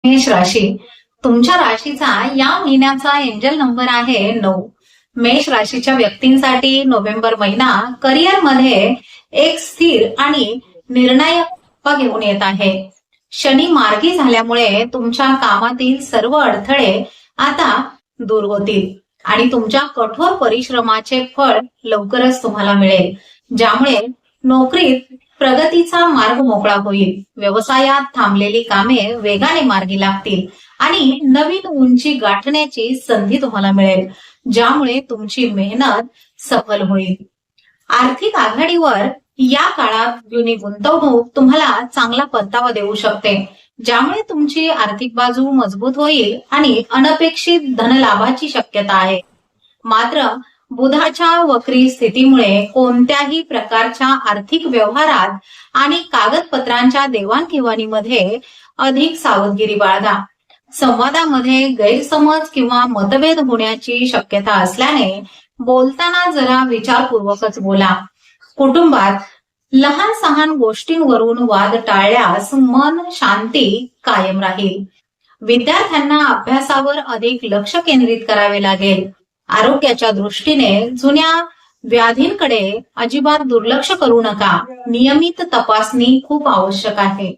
मेष राशी, तुमच्या राशीचा या महिन्याचा एंजल नंबर आहे 9। मेष राशीच्या व्यक्तींसाठी नोव्हेंबर महिना करिअर मध्ये एक स्थिर आणि निर्णायक घेऊन येत आहे। शनी मार्गी झाल्यामुळे तुमच्या कामातील सर्व अडथळे आता दूर होतील आणि तुमच्या कठोर परिश्रमाचे फळ लवकरच तुम्हाला मिळेल, ज्यामुळे नोकरीत प्रगतीचा मार्ग मोकळा होईल। व्यवसायात थांबलेली कामे वेगाने मार्गी लागतील आणि नवीन उंची गाठण्याची संधी तुम्हाला मिळेल, ज्यामुळे तुमची मेहनत सफल होईल। आर्थिक आघाडीवर या काळात जुनी गुंतवणूक तुम्हाला चांगला परतावा देऊ शकते, ज्यामुळे तुमची आर्थिक बाजू मजबूत होईल आणि अनपेक्षित धनलाभाची शक्यता आहे। मात्र बुधाच्या वक्री स्थितीमुळे कोणत्याही प्रकारच्या आर्थिक व्यवहारात आणि कागदपत्रांच्या देवाणघेवाणीमध्ये अधिक सावधगिरी बाळगा। संवादामध्ये गैरसमज किंवा मतभेद होण्याची शक्यता असल्याने बोलताना जरा विचारपूर्वकच बोला। कुटुंबात लहान सहान गोष्टींवरून वाद टाळल्यास मन शांती कायम राहील। विद्यार्थ्यांना अभ्यासावर अधिक लक्ष केंद्रित करावे लागेल। आरोग्याच्या दृष्टीने जुन्या व्याधींकडे अजिबात दुर्लक्ष करू नका। नियमित तपासणी खूप आवश्यक आहे।